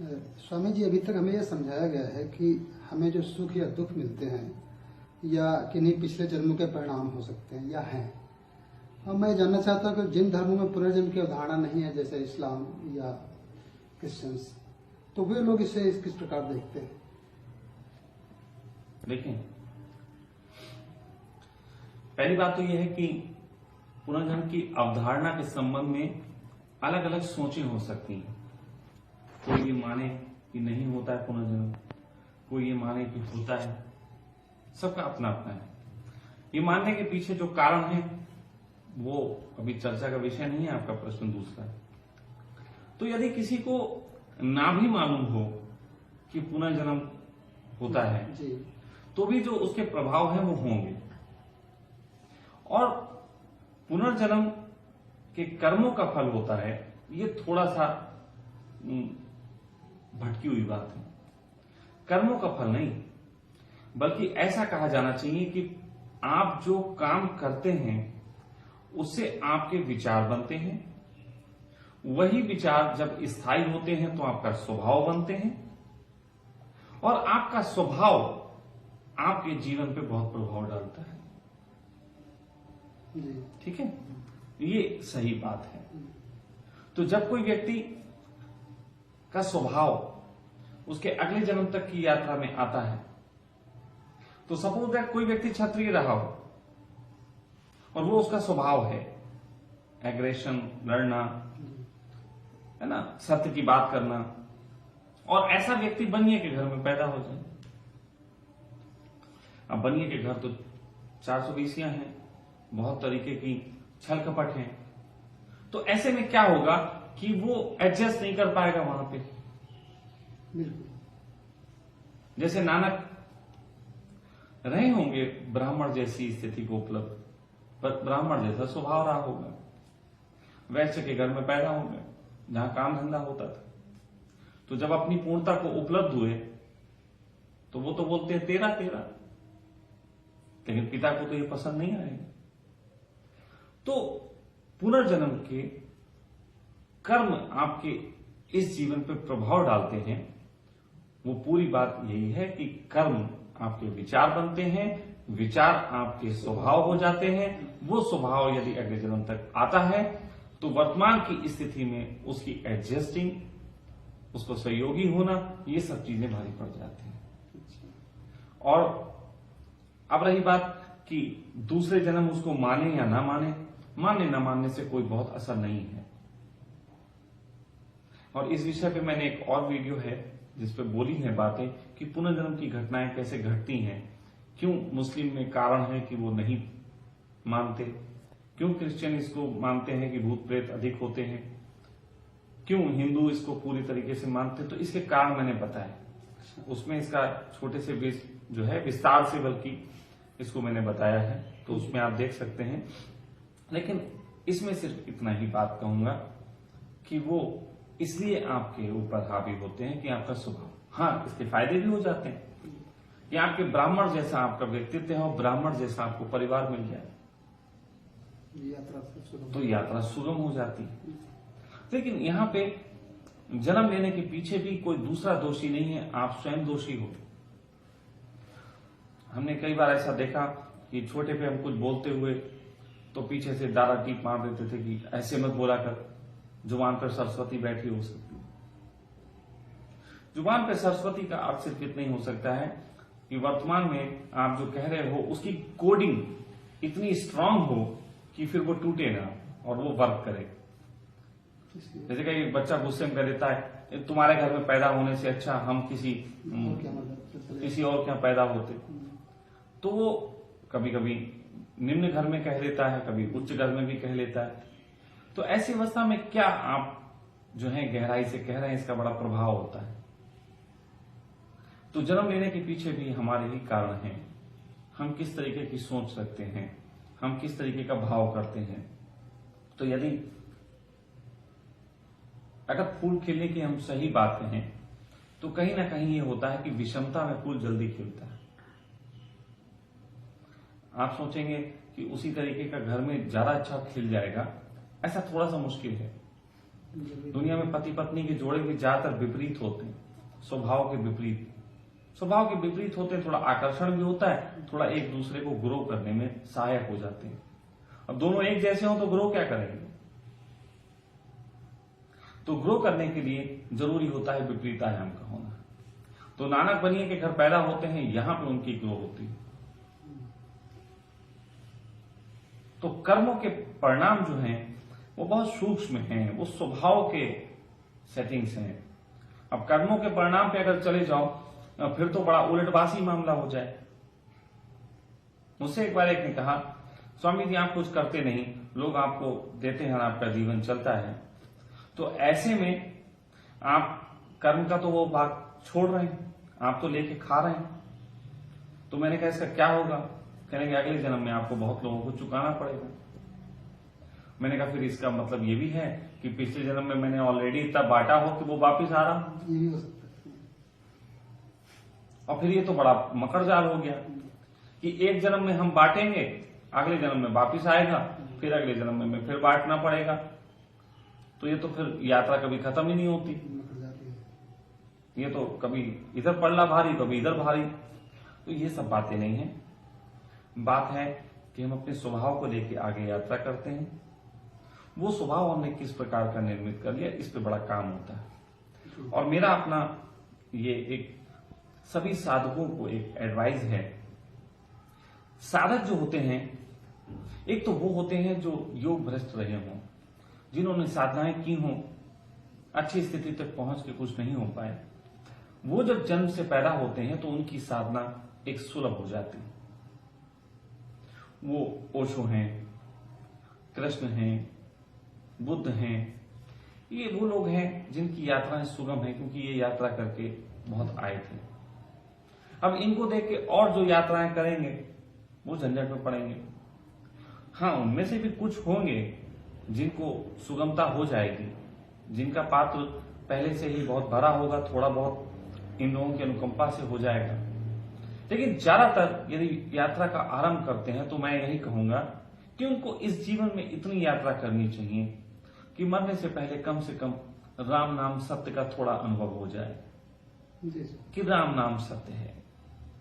स्वामी जी, अभी तक हमें यह समझाया गया है कि हमें जो सुख या दुख मिलते हैं या किन्हीं पिछले जन्मों के परिणाम हो सकते हैं या हैं। और मैं जानना चाहता हूँ कि जिन धर्मों में पुनर्जन्म की अवधारणा नहीं है, जैसे इस्लाम या क्रिश्चियंस, तो वे लोग इसे किस प्रकार देखते हैं? देखिए, पहली बात तो यह है कि पुनर्जन्म की अवधारणा के संबंध में अलग अलग सोचें हो सकती हैं। कोई ये माने कि नहीं होता है पुनर्जन्म, कोई ये माने कि होता है। सबका अपना अपना है। ये मानने के पीछे जो कारण है वो अभी चर्चा का विषय नहीं है। आपका प्रश्न दूसरा है। तो यदि किसी को ना भी मालूम हो कि पुनर्जन्म होता है जी। तो भी जो उसके प्रभाव हैं वो होंगे। और पुनर्जन्म के कर्मों का फल होता है, ये थोड़ा सा भटकी हुई बात है। कर्मों का फल नहीं, बल्कि ऐसा कहा जाना चाहिए कि आप जो काम करते हैं उससे आपके विचार बनते हैं। वही विचार जब स्थायी होते हैं तो आपका स्वभाव बनते हैं, और आपका स्वभाव आपके जीवन पे बहुत प्रभाव डालता है। ठीक है, ये सही बात है। तो जब कोई व्यक्ति का स्वभाव उसके अगले जन्म तक की यात्रा में आता है, तो सपोज दैट कोई व्यक्ति क्षत्रिय रहा हो और वो उसका स्वभाव है एग्रेशन, लड़ना, है ना, सत्य की बात करना, और ऐसा व्यक्ति बनिए के घर में पैदा हो जाए। अब बनिए के घर तो 420 हैं, बहुत तरीके की छल कपट हैं। तो ऐसे में क्या होगा कि वो एडजस्ट नहीं कर पाएगा वहां पे। जैसे नानक रहे होंगे ब्राह्मण जैसी स्थिति को उपलब्ध, पर ब्राह्मण जैसा स्वभाव रहा होगा। वैश्य के घर में पैदा होंगे जहां काम धंधा होता था। तो जब अपनी पूर्णता को उपलब्ध हुए तो वो तो बोलते हैं तेरा तेरा, लेकिन पिता को तो ये पसंद नहीं आएगा। तो पुनर्जन्म के कर्म आपके इस जीवन पर प्रभाव डालते हैं। वो पूरी बात यही है कि कर्म आपके विचार बनते हैं, विचार आपके स्वभाव हो जाते हैं। वो स्वभाव यदि अगले जन्म तक आता है तो वर्तमान की स्थिति में उसकी एडजस्टिंग, उसको सहयोगी होना, ये सब चीजें भारी पड़ जाती हैं। और अब रही बात कि दूसरे जन्म उसको माने या ना माने, मानने ना मानने से कोई बहुत असर नहीं है। और इस विषय पे मैंने एक और वीडियो है जिसपे बोली है बातें कि पुनर्जन्म की घटनाएं कैसे घटती हैं, क्यों मुस्लिम में कारण है कि वो नहीं मानते, क्यों क्रिश्चियन इसको मानते हैं कि भूत प्रेत अधिक होते हैं, क्यों हिंदू इसको पूरी तरीके से मानते हैं। तो इसके कारण मैंने बताया, उसमें इसका छोटे से जो है विस्तार से बल्कि इसको मैंने बताया है, तो उसमें आप देख सकते हैं। लेकिन इसमें सिर्फ इतना ही बात कहूंगा कि वो इसलिए आपके ऊपर हावी होते हैं कि आपका स्वभाव, हाँ इसके फायदे भी हो जाते हैं कि आपके ब्राह्मण जैसा आपका व्यक्तित्व है और ब्राह्मण जैसा आपको परिवार मिल जाए तो यात्रा सुगम हो जाती है। लेकिन यहाँ पे जन्म लेने के पीछे भी कोई दूसरा दोषी नहीं है, आप स्वयं दोषी हो। हमने कई बार ऐसा देखा कि छोटे पे हम कुछ बोलते हुए तो पीछे से दादा टीप मार देते थे कि ऐसे मत बोला कर, जुबान पर सरस्वती बैठी हो सकती है। जुबान पर सरस्वती का अर्थ सिर्फ इतना ही हो सकता है कि वर्तमान में आप जो कह रहे हो उसकी कोडिंग इतनी स्ट्रांग हो कि फिर वो टूटे ना और वो वर्क करे। जैसे कि बच्चा गुस्से में कह देता है तुम्हारे घर में पैदा होने से अच्छा हम किसी और क्या पैदा होते। तो वो कभी कभी निम्न घर में कह देता है, कभी उच्च घर में भी कह लेता है। तो ऐसी अवस्था में क्या आप जो है गहराई से कह रहे हैं, इसका बड़ा प्रभाव होता है। तो जन्म लेने के पीछे भी हमारे ही कारण हैं। हम किस तरीके की सोच रखते हैं, हम किस तरीके का भाव करते हैं। तो यदि अगर फूल खिलने की हम सही बात कहें तो कहीं ना कहीं ये होता है कि विषमता में फूल जल्दी खिलता है। आप सोचेंगे कि उसी तरीके का घर में ज्यादा अच्छा खिल जाएगा, ऐसा थोड़ा सा मुश्किल है। दुनिया में पति पत्नी के जोड़े भी ज्यादातर विपरीत होते हैं, स्वभाव के विपरीत होते हैं। थोड़ा आकर्षण भी होता है, थोड़ा एक दूसरे को ग्रो करने में सहायक हो जाते हैं। अब दोनों एक जैसे हो तो ग्रो क्या करेंगे? तो ग्रो करने के लिए जरूरी होता है विपरीत आयाम का होना। तो नानक बनिए के घर पैदा होते हैं, यहां पे उनकी ग्रो होती है। तो कर्मों के परिणाम जो हैं वो बहुत सूक्ष्म हैं, वो स्वभाव के सेटिंग्स हैं। अब कर्मों के परिणाम पे अगर चले जाओ फिर तो बड़ा उलटवासी मामला हो जाए। मुझसे एक बार एक ने कहा, स्वामी जी आप कुछ करते नहीं, लोग आपको देते हैं और आपका जीवन चलता है, तो ऐसे में आप कर्म का तो वो भाग छोड़ रहे हैं, आप तो लेके खा रहे हैं। तो मैंने कहा इसका क्या होगा? कहने कि अगले जन्म में आपको बहुत लोगों को चुकाना पड़ेगा। मैंने कहा फिर इसका मतलब ये भी है कि पिछले जन्म में मैंने ऑलरेडी इतना बांटा हो कि वो वापिस आ रहा, ये भी हो सकता है। और फिर ये तो बड़ा मकर जाल हो गया कि एक जन्म में हम बांटेंगे, अगले जन्म में वापिस आएगा, फिर अगले जन्म में फिर बांटना पड़ेगा। तो ये तो फिर यात्रा कभी खत्म ही नहीं होती। ये तो कभी इधर पड़ला भारी, कभी इधर भारी। तो ये सब बातें नहीं है। बात है कि हम अपने स्वभाव को लेकर आगे यात्रा करते हैं। वो स्वभाव हमने किस प्रकार का निर्मित कर लिया, इस पे बड़ा काम होता है। और मेरा अपना ये एक सभी साधकों को एक एडवाइस है। साधक जो होते हैं, एक तो वो होते हैं जो योग भ्रष्ट रहे हों, जिन्होंने साधनाएं की हों, अच्छी स्थिति तक पहुंच के कुछ नहीं हो पाए। वो जब जन्म से पैदा होते हैं तो उनकी साधना एक सुलभ हो जाती है। वो ओशो हैं, कृष्ण हैं, बुद्ध हैं, ये वो लोग हैं जिनकी यात्राएं सुगम है, क्योंकि ये यात्रा करके बहुत आए थे। अब इनको देख के और जो यात्राएं करेंगे वो झंझट में पड़ेंगे। हाँ, उनमें से भी कुछ होंगे जिनको सुगमता हो जाएगी, जिनका पात्र पहले से ही बहुत भरा होगा, थोड़ा बहुत इन लोगों की अनुकंपा से हो जाएगा। लेकिन ज्यादातर यदि यात्रा का आरंभ करते हैं तो मैं यही कहूंगा कि उनको इस जीवन में इतनी यात्रा करनी चाहिए कि मरने से पहले कम से कम राम नाम सत्य का थोड़ा अनुभव हो जाए कि राम नाम सत्य है,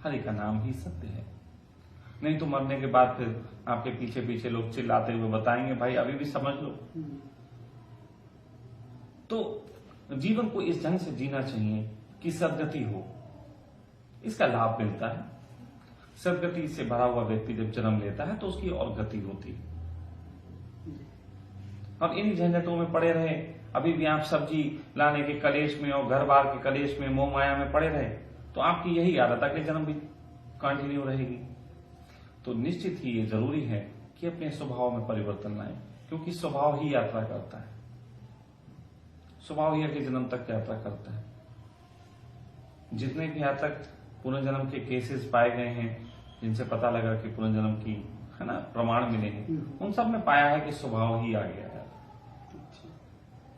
हरि का नाम ही सत्य है। नहीं तो मरने के बाद फिर आपके पीछे पीछे लोग चिल्लाते हुए बताएंगे भाई अभी भी समझ लो। तो जीवन को इस ढंग से जीना चाहिए कि सदगति हो, इसका लाभ मिलता है। सदगति से भरा हुआ व्यक्ति जब जन्म लेता है तो उसकी और गति होती है। अब इन झंझटों में पड़े रहे, अभी भी आप सब्जी लाने के कलेश में और घर बार के कलेश में, मोह माया में पड़े रहे, तो आपकी यही आदत अगले जन्म भी कंटिन्यू रहेगी। तो निश्चित ही ये जरूरी है कि अपने स्वभाव में परिवर्तन लाएं, क्योंकि स्वभाव ही यात्रा करता है। स्वभाव ही अगले जन्म तक यात्रा करता है। जितने भी आज तक पुनर्जन्म के केसेस पाए गए हैं, जिनसे पता लगा कि पुनर्जन्म की है ना प्रमाण मिले हैं, उन सब में पाया है कि स्वभाव ही आ गया है।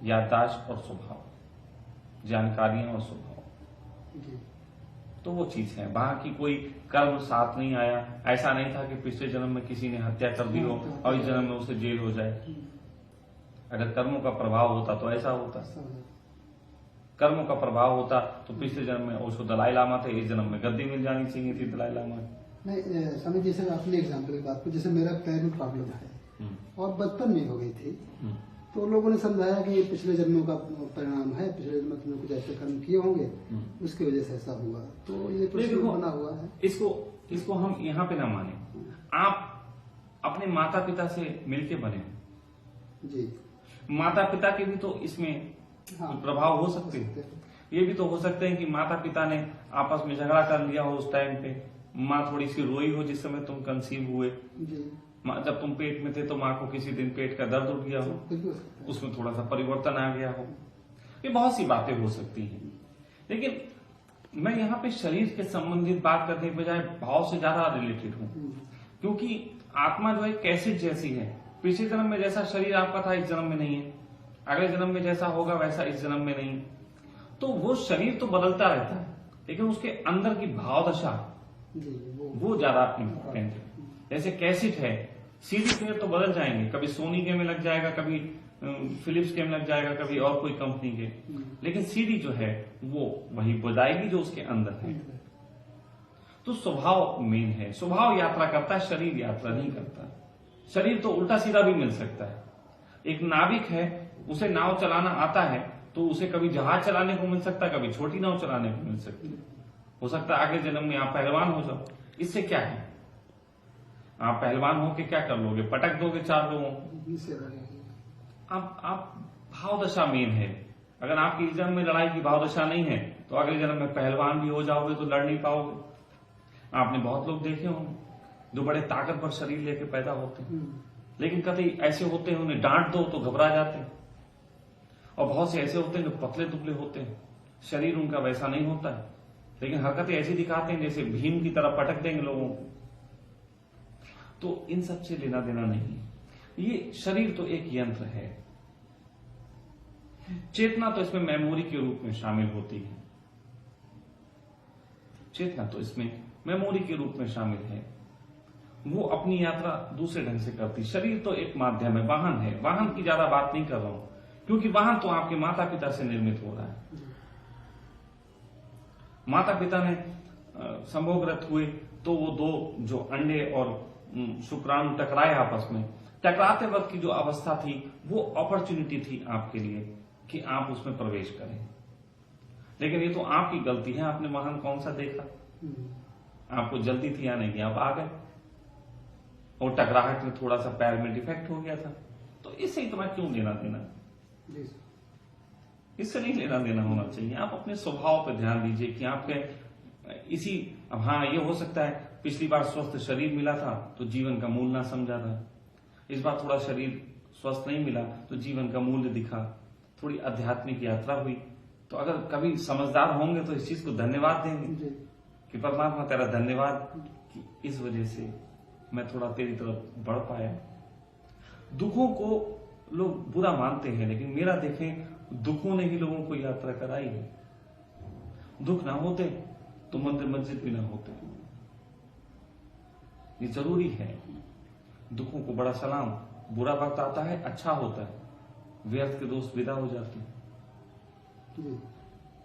याददाश्त और स्वभाव, जानकारियां और स्वभाव, तो वो चीज है। वहां की कोई कर्म साथ नहीं आया। ऐसा नहीं था कि पिछले जन्म में किसी ने हत्या कर दी हो और इस जन्म में उसे जेल हो जाए। अगर कर्मों का प्रभाव होता तो ऐसा होता। कर्मों का प्रभाव होता तो पिछले जन्म में उसको दलाई लामा थे, इस जन्म में गद्दी मिल जानी चाहिए थी दलाई लामा। नहीं स्वामी जी, जैसे अपने एग्जाम्पल की बात को, जैसे मेरा पैर में प्रॉब्लम है और बचपन में हो गई थी, तो लोगों ने समझाया कि ये पिछले जन्मों का परिणाम है, पिछले जन्म तुमने कुछ ऐसे कर्म किए होंगे, उसकी वजह से ऐसा हुआ। तो ये तो बना हुआ है। इसको हम यहाँ पे ना माने। आप अपने माता पिता से मिलके बने जी। माता पिता के भी तो इसमें प्रभाव हो सकते हैं। ये भी तो हो सकते हैं कि माता पिता ने आपस में झगड़ा कर लिया हो उस टाइम पे, माँ थोड़ी सी रोई हो जिस समय तुम कंसीव हुए जी। जब तुम पेट में थे तो माँ को किसी दिन पेट का दर्द उठ गया हो, उसमें थोड़ा सा परिवर्तन आ गया हो। ये बहुत सी बातें हो सकती हैं। लेकिन मैं यहाँ पे शरीर के संबंधित बात करने के बजाय भाव से ज्यादा रिलेटेड हूँ, क्योंकि आत्मा जो है कैसेट जैसी है। पिछले जन्म में जैसा शरीर आपका था इस जन्म में नहीं है, अगले जन्म में जैसा होगा वैसा इस जन्म में नहीं। तो वो शरीर तो बदलता रहता है, लेकिन उसके अंदर की भाव दशा वो ज्यादा इम्पोर्टेंट है। जैसे कैसेट है, सीडी प्लेयर तो बदल जाएंगे, कभी सोनी के में लग जाएगा, कभी फिलिप्स के में लग जाएगा, कभी और कोई कंपनी के, लेकिन सीढ़ी जो है वो वही बजाएगी जो उसके अंदर है। तो स्वभाव मेन है, स्वभाव यात्रा करता है, शरीर यात्रा नहीं करता। शरीर तो उल्टा सीधा भी मिल सकता है। एक नाविक है, उसे नाव चलाना आता है तो उसे कभी जहाज चलाने को मिल सकता है, कभी छोटी नाव चलाने को मिल सकती है। हो सकता है अगले जन्म में आप पहलवान हो जाओ, इससे क्या है? आप पहलवान होके क्या कर लोगे? पटक दोगे 4 लोगों को। आप भाव दशा मेन है। अगर आपकी इस जन्म में लड़ाई की भाव दशा नहीं है तो अगले जन्म में पहलवान भी हो जाओगे तो लड़ नहीं पाओगे। आपने बहुत लोग देखे होंगे जो बड़े ताकतवर शरीर लेके पैदा होते हैं, लेकिन कभी ऐसे होते हैं उन्हें डांट दो तो घबरा जाते हैं, और बहुत से ऐसे होते हैं जो पतले दुबले होते हैं, शरीर उनका वैसा नहीं होता है, लेकिन हरकतें ऐसी दिखाते हैं जैसे भीम की तरह पटक देंगे लोगों को। तो इन सब से लेना देना नहीं। ये शरीर तो एक यंत्र है। चेतना तो इसमें मेमोरी के रूप में शामिल होती है। चेतना तो इसमें मेमोरी के रूप में शामिल है। वो अपनी यात्रा दूसरे ढंग से करती। शरीर तो एक माध्यम है, वाहन है। वाहन की ज्यादा बात नहीं कर रहा हूं, क्योंकि वाहन तो आपके माता पिता से निर्मित हो रहा है। माता पिता ने संभोगरत हुए तो वो 2 जो अंडे और शुक्राणु टकराए आपस में, टकराते वक्त की जो अवस्था थी वो अपॉर्चुनिटी थी आपके लिए कि आप उसमें प्रवेश करें। लेकिन ये तो आपकी गलती है, आपने वाहन कौन सा देखा? आपको जल्दी थी आने की, आप आ गए और टकराहट में थोड़ा सा पैर में डिफेक्ट हो गया था। तो इससे इतना क्यों लेना देना? इससे नहीं लेना देना होना चाहिए। आप अपने स्वभाव पर ध्यान दीजिए कि आपके इसी, अब हाँ ये हो सकता है पिछली बार स्वस्थ शरीर मिला था तो जीवन का मूल ना समझा था, इस बार थोड़ा शरीर स्वस्थ नहीं मिला तो जीवन का मूल्य दिखा, थोड़ी आध्यात्मिक यात्रा हुई। तो अगर कभी समझदार होंगे तो इस चीज को धन्यवाद देंगे कि परमात्मा तेरा धन्यवाद कि इस वजह से मैं थोड़ा तेरी तरफ बढ़ पाया। दुखों को लोग बुरा मानते हैं, लेकिन मेरा देखें दुखों ने ही लोगों को यात्रा कराई है। दुख ना होते तो मंदिर मस्जिद भी ना होते। ये जरूरी है। दुखों को बड़ा सलाम। बुरा वक्त आता है, अच्छा होता है, व्यर्थ के दोस्त विदा हो जाते हैं।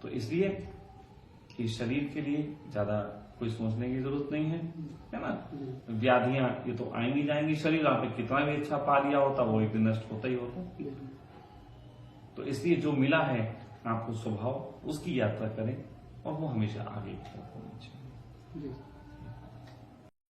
तो इसलिए इस शरीर के लिए ज्यादा कोई सोचने की जरूरत नहीं है ना। व्याधियां ये तो आएंगी जाएंगी, शरीर आपने कितना भी अच्छा पा लिया होता वो एक दिन नष्ट होता ही होता। तो इसलिए जो मिला है आपको स्वभाव, उसकी यात्रा करें और वो हमेशा आगे की तरफ होनी चाहिए।